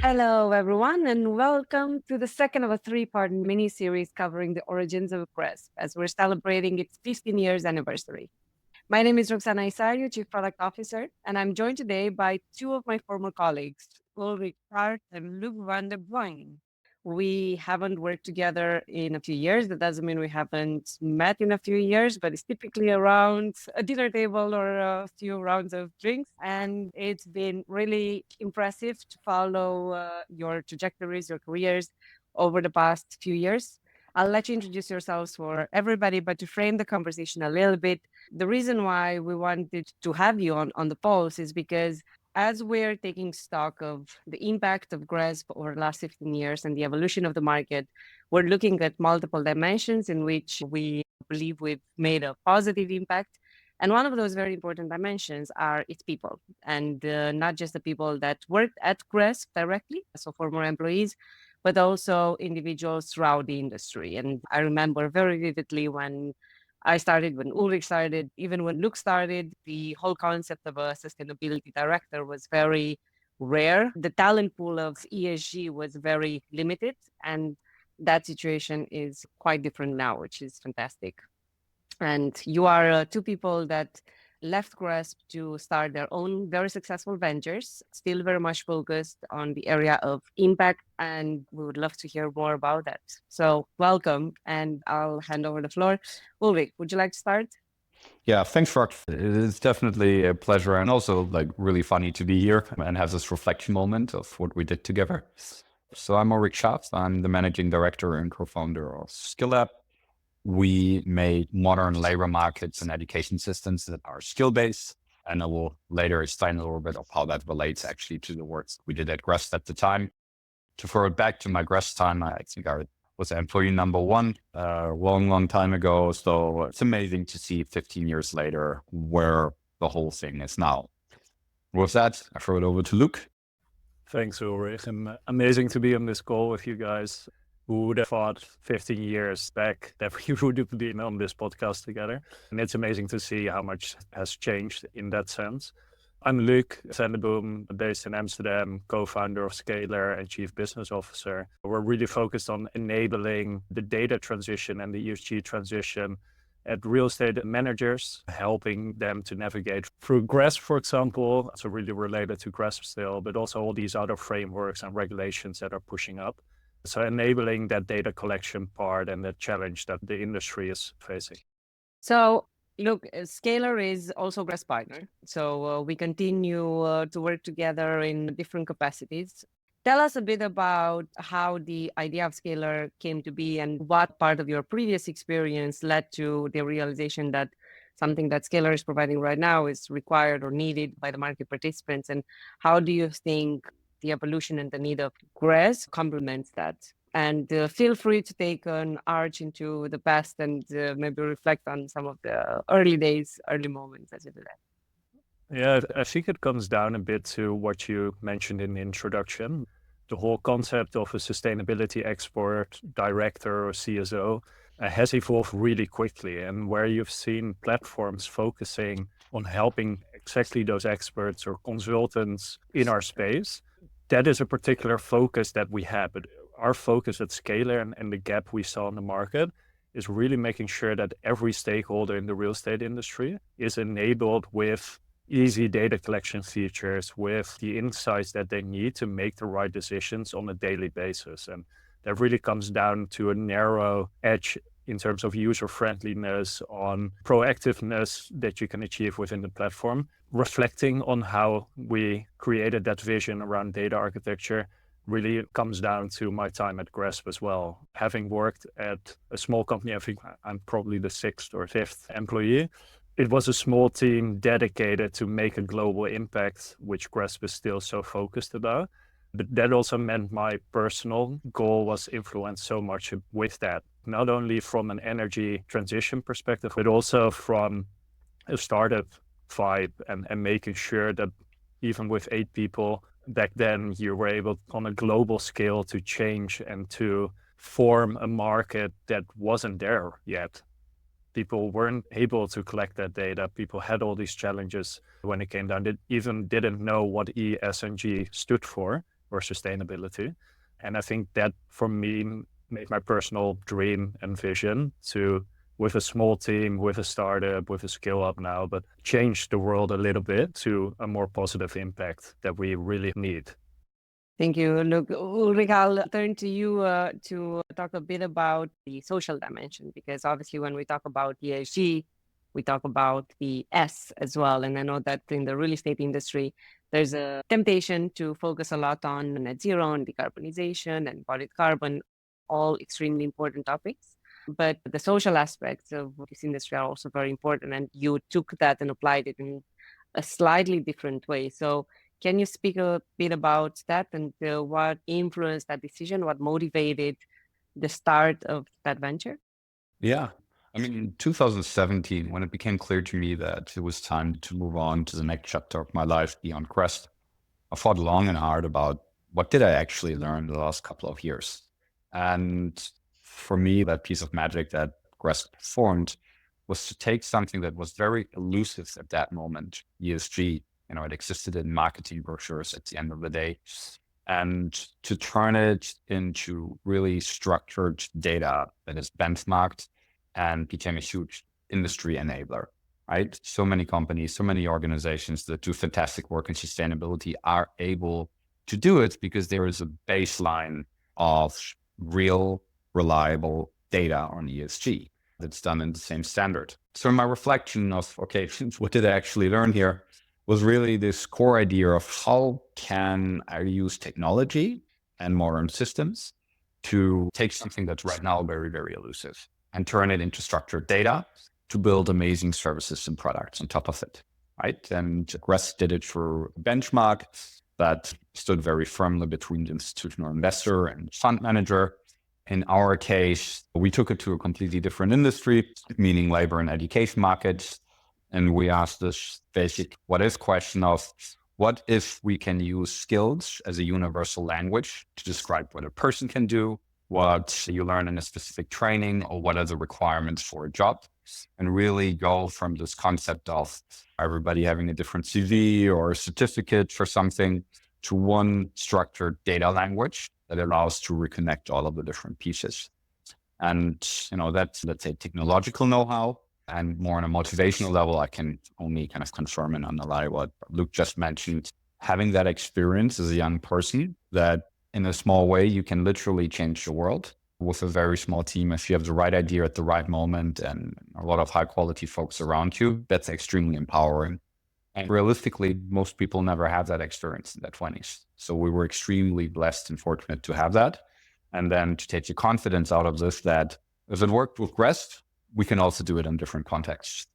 Hello, everyone, and welcome to the second of a three-part mini-series covering the origins of GRESB as we're celebrating its 15 years anniversary. My name is Roxana Isaiu, Chief Product Officer, and I'm joined today by two of my former colleagues, Ulrich and Luc van der Bruijn. We haven't worked together in a few years. That doesn't mean we haven't met in a few years, but it's typically around a dinner table or a few rounds of drinks. And it's been really impressive to follow your trajectories, your careers over the past few years. I'll let you introduce yourselves for everybody, but to frame the conversation a little bit, the reason why we wanted to have you on the polls is because as we're taking stock of the impact of GRESB over the last 15 years and the evolution of the market, we're looking at multiple dimensions in which we believe we've made a positive impact. And one of those very important dimensions are its people, and not just the people that worked at GRESB directly, so former employees, but also individuals throughout the industry. And I remember very vividly when I started, when Ulrich started, even when Luke started, the whole concept of a sustainability director was very rare. The talent pool of ESG was very limited, and that situation is quite different now, which is fantastic. And you are two people that left GRESB to start their own very successful ventures, still very much focused on the area of impact. And we would love to hear more about that. So welcome, and I'll hand over the floor. Ulrich, would you like to start? Yeah, thanks, Rox. It is definitely a pleasure and also really funny to be here and have this reflection moment of what we did together. So I'm Ulrich Scharf. I'm the managing director and co-founder of SkillLab. We made modern labor markets and education systems that are skill-based. And I will later explain a little bit of how that relates actually to the work we did at GRESB at the time. To forward back to my GRESB time, I think I was employee number one long time ago. So it's amazing to see 15 years later where the whole thing is now. With that, I throw it over to Luke. Thanks, Ulrich. And amazing to be on this call with you guys. Who would have thought 15 years back that we would have been on this podcast together? And it's amazing to see how much has changed in that sense. I'm Luc van der Boom, based in Amsterdam, co-founder of Scalar and chief business officer. We're really focused on enabling the data transition and the ESG transition at real estate managers, helping them to navigate through GRESB, for example, so really related to GRESB still, but also all these other frameworks and regulations that are pushing up. So enabling that data collection part and the challenge that the industry is facing. So look, Scalar is also GRESB partner. So we continue to work together in different capacities. Tell us a bit about how the idea of Scalar came to be and what part of your previous experience led to the realization that something that Scalar is providing right now is required or needed by the market participants. And how do you think the evolution and the need of GRESB complements that? And feel free to take an arch into the past and maybe reflect on some of the early days, early moments as you do that. Yeah, I think it comes down a bit to what you mentioned in the introduction. The whole concept of a sustainability expert, director, or CSO has evolved really quickly. And where you've seen platforms focusing on helping exactly those experts or consultants in our space, that is a particular focus that we have. But our focus at Scalar and the gap we saw in the market is really making sure that every stakeholder in the real estate industry is enabled with easy data collection features, with the insights that they need to make the right decisions on a daily basis. And that really comes down to a narrow edge in terms of user friendliness, on proactiveness that you can achieve within the platform, reflecting on how we created that vision around data architecture. Really comes down to my time at GRESB as well. Having worked at a small company, I think I'm probably the 6th or 5th employee. It was a small team dedicated to make a global impact, which GRESB is still so focused about. But that also meant my personal goal was influenced so much with that, not only from an energy transition perspective, but also from a startup vibe and making sure that even with 8 people, back then you were able on a global scale to change and to form a market that wasn't there yet. People weren't able to collect that data. People had all these challenges when it came down. They even didn't know what ESG stood for, or sustainability. And I think that for me made my personal dream and vision to, with a small team, with a startup, with a SkillLab now, but change the world a little bit to a more positive impact that we really need. Thank you. Look, Ulrich, I'll turn to you to talk a bit about the social dimension, because obviously when we talk about ESG, we talk about the S as well. And I know that in the real estate industry, there's a temptation to focus a lot on net zero and decarbonization and embodied carbon, all extremely important topics. But the social aspects of this industry are also very important. And you took that and applied it in a slightly different way. So can you speak a bit about that and what influenced that decision? What motivated the start of that venture? Yeah. I mean, in 2017, when it became clear to me that it was time to move on to the next chapter of my life beyond GRESB, I thought long and hard about what did I actually learn the last couple of years. And for me, that piece of magic that GRESB performed was to take something that was very elusive at that moment, ESG. It existed in marketing brochures at the end of the day, and to turn it into really structured data that is benchmarked and became a huge industry enabler, right? So many companies, so many organizations that do fantastic work in sustainability are able to do it because there is a baseline of real, reliable data on ESG that's done in the same standard. So my reflection of, okay, what did I actually learn here was really this core idea of how can I use technology and modern systems to take something that's right now very, very elusive and turn it into structured data to build amazing services and products on top of it, right? And GRESB did it for a benchmark that stood very firmly between the institutional investor and fund manager. In our case, we took it to a completely different industry, meaning labor and education markets. And we asked this basic what if question of what if we can use skills as a universal language to describe what a person can do, what you learn in a specific training, or what are the requirements for a job, and really go from this concept of everybody having a different CV or a certificate for something to one structured data language that allows to reconnect all of the different pieces. And, that's, let's say, technological know-how. And more on a motivational level, I can only kind of confirm and underlie what Luke just mentioned. Having that experience as a young person, that in a small way, you can literally change the world with a very small team. If you have the right idea at the right moment and a lot of high quality folks around you, that's extremely empowering. And realistically, most people never have that experience in their 20s. So we were extremely blessed and fortunate to have that. And then to take the confidence out of this, that if it worked with GRESB, we can also do it in different contexts.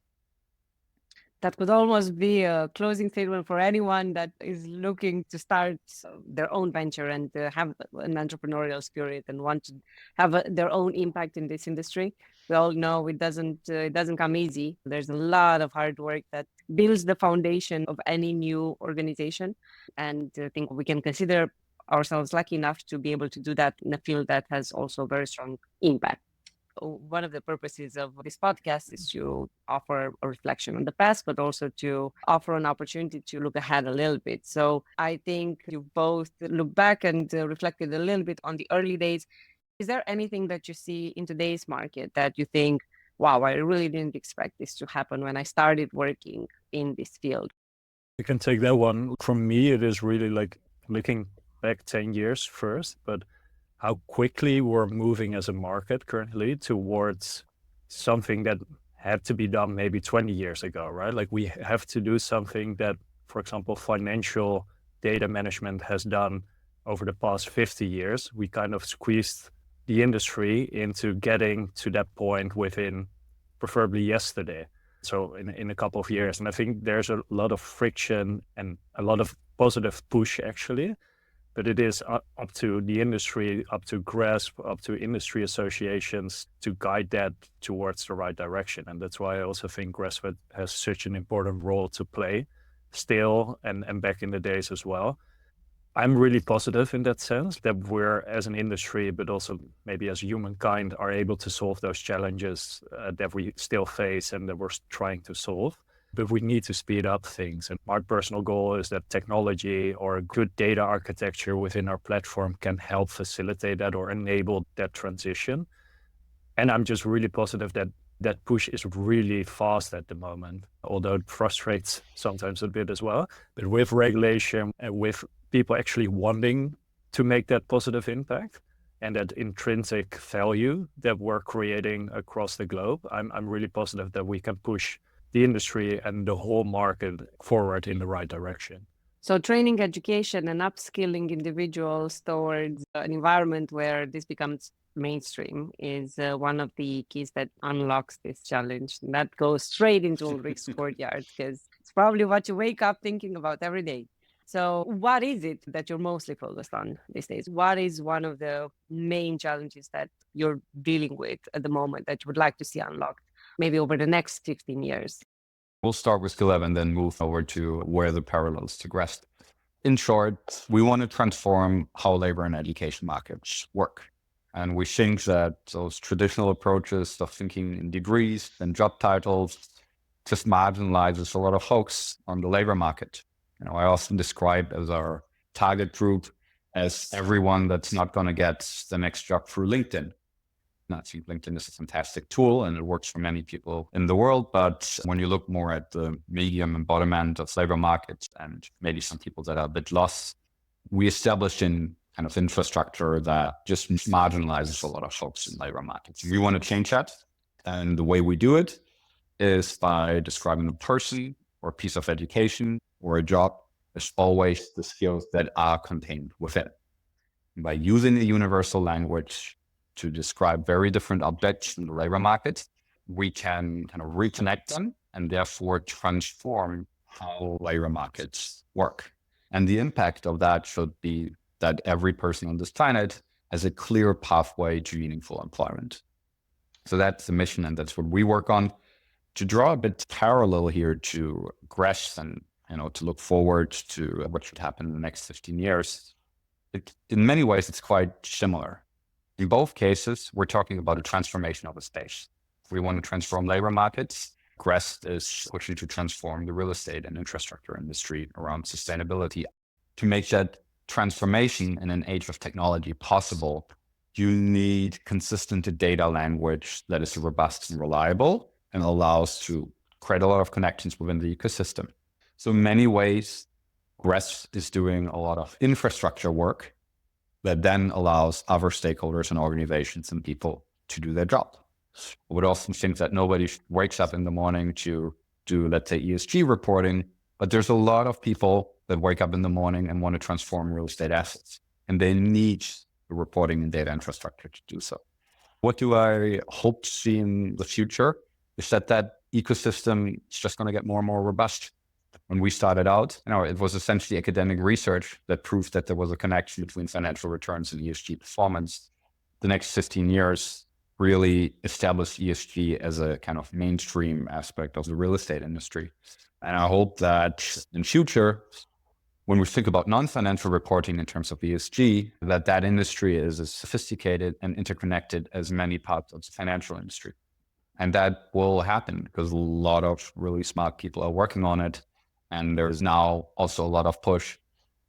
That could almost be a closing statement for anyone that is looking to start their own venture and have an entrepreneurial spirit and want to have their own impact in this industry. We all know it doesn't come easy. There's a lot of hard work that builds the foundation of any new organization. And I think we can consider ourselves lucky enough to be able to do that in a field that has also very strong impact. One of the purposes of this podcast is to offer a reflection on the past, but also to offer an opportunity to look ahead a little bit. So I think you both look back and reflected a little bit on the early days. Is there anything that you see in today's market that you think, wow, I really didn't expect this to happen when I started working in this field? I can take that one. For me, it is really like looking back 10 years first, but how quickly we're moving as a market currently towards something that had to be done maybe 20 years ago, right? Like we have to do something that, for example, financial data management has done over the past 50 years. We kind of squeezed the industry into getting to that point within preferably yesterday. So in a couple of years. And I think there's a lot of friction and a lot of positive push actually. But it is up to the industry, up to GRESB, up to industry associations to guide that towards the right direction. And that's why I also think GRESB has such an important role to play still and back in the days as well. I'm really positive in that sense that we're, as an industry, but also maybe as humankind, are able to solve those challenges that we still face and that we're trying to solve. but we need to speed up things. And my personal goal is that technology or a good data architecture within our platform can help facilitate that or enable that transition. And I'm just really positive that that push is really fast at the moment, although it frustrates sometimes a bit as well. But with regulation and with people actually wanting to make that positive impact and that intrinsic value that we're creating across the globe, I'm really positive that we can push the industry and the whole market forward in the right direction. So training, education, and upskilling individuals towards an environment where this becomes mainstream is one of the keys that unlocks this challenge. And that goes straight into Ulrich's courtyard because it's probably what you wake up thinking about every day. So what is it that you're mostly focused on these days? What is one of the main challenges that you're dealing with at the moment that you would like to see unlocked, maybe over the next 15 years? We'll start with SkillLab and then move over to where the parallels to GRESB. In short, we want to transform how labor and education markets work. And we think that those traditional approaches of thinking in degrees and job titles just marginalizes a lot of folks on the labor market. I often describe as our target group as everyone that's not going to get the next job through LinkedIn. I think LinkedIn is a fantastic tool and it works for many people in the world. But when you look more at the medium and bottom end of labor markets and maybe some people that are a bit lost, we established in kind of infrastructure that just marginalizes a lot of folks in labor markets. We want to change that. And the way we do it is by describing a person or a piece of education or a job as always the skills that are contained within. By using a universal language to describe very different objects in the labor market, we can kind of reconnect them and therefore transform how labor markets work. And the impact of that should be that every person on this planet has a clear pathway to meaningful employment. So that's the mission, and that's what we work on. To draw a bit parallel here to GRESB and to look forward to what should happen in the next 15 years, in many ways, it's quite similar. In both cases, we're talking about a transformation of a space. If we want to transform labor markets, GRESB is pushing to transform the real estate and infrastructure industry around sustainability. To make that transformation in an age of technology possible, you need consistent data language that is robust and reliable and allows to create a lot of connections within the ecosystem. So in many ways, GRESB is doing a lot of infrastructure work that then allows other stakeholders and organizations and people to do their job. I would often think that nobody wakes up in the morning to do, let's say, ESG reporting, but there's a lot of people that wake up in the morning and want to transform real estate assets, and they need the reporting and data infrastructure to do so. What do I hope to see in the future is that ecosystem is just going to get more and more robust. When we started out, it was essentially academic research that proved that there was a connection between financial returns and ESG performance. The next 15 years really established ESG as a kind of mainstream aspect of the real estate industry. And I hope that in future, when we think about non-financial reporting in terms of ESG, that industry is as sophisticated and interconnected as many parts of the financial industry. And that will happen because a lot of really smart people are working on it. And there's now also a lot of push,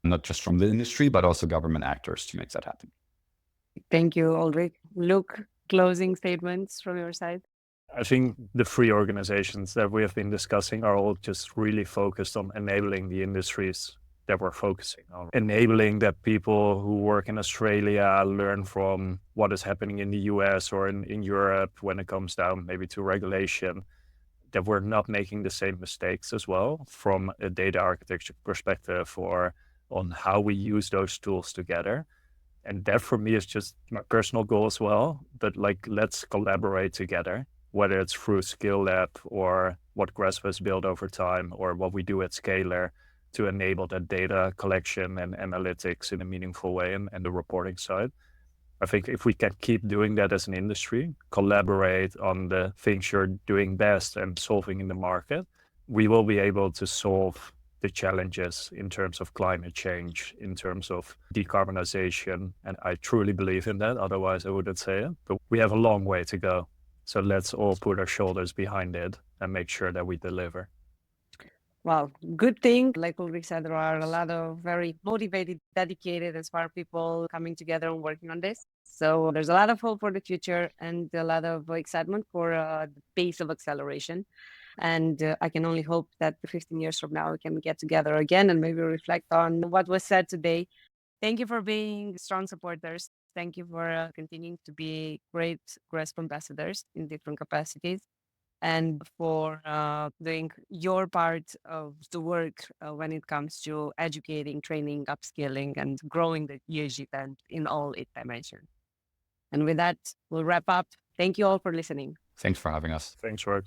not just from the industry, but also government actors to make that happen. Thank you, Ulrich. Luke, closing statements from your side? I think the three organizations that we have been discussing are all just really focused on enabling the industries that we're focusing on. Enabling that people who work in Australia learn from what is happening in the US or in Europe when it comes down maybe to regulation, that we're not making the same mistakes as well from a data architecture perspective or on how we use those tools together. And that for me is just my personal goal as well. But let's collaborate together, whether it's through SkillLab or what GRESB has built over time or what we do at Scalar to enable that data collection and analytics in a meaningful way and the reporting side. I think if we can keep doing that as an industry, collaborate on the things you're doing best and solving in the market, we will be able to solve the challenges in terms of climate change, in terms of decarbonization. And I truly believe in that. Otherwise, I wouldn't say it. But we have a long way to go. So let's all put our shoulders behind it and make sure that we deliver. Well, good thing. Like Ulrich said, there are a lot of very motivated, dedicated, and smart people coming together and working on this. So there's a lot of hope for the future and a lot of excitement for the pace of acceleration. And I can only hope that 15 years from now, we can get together again and maybe reflect on what was said today. Thank you for being strong supporters. Thank you for continuing to be great GRESB ambassadors in different capacities and for doing your part of the work when it comes to educating, training, upskilling, and growing the ESG tent in all its dimensions. And with that, we'll wrap up. Thank you all for listening. Thanks for having us. Thanks, Rox.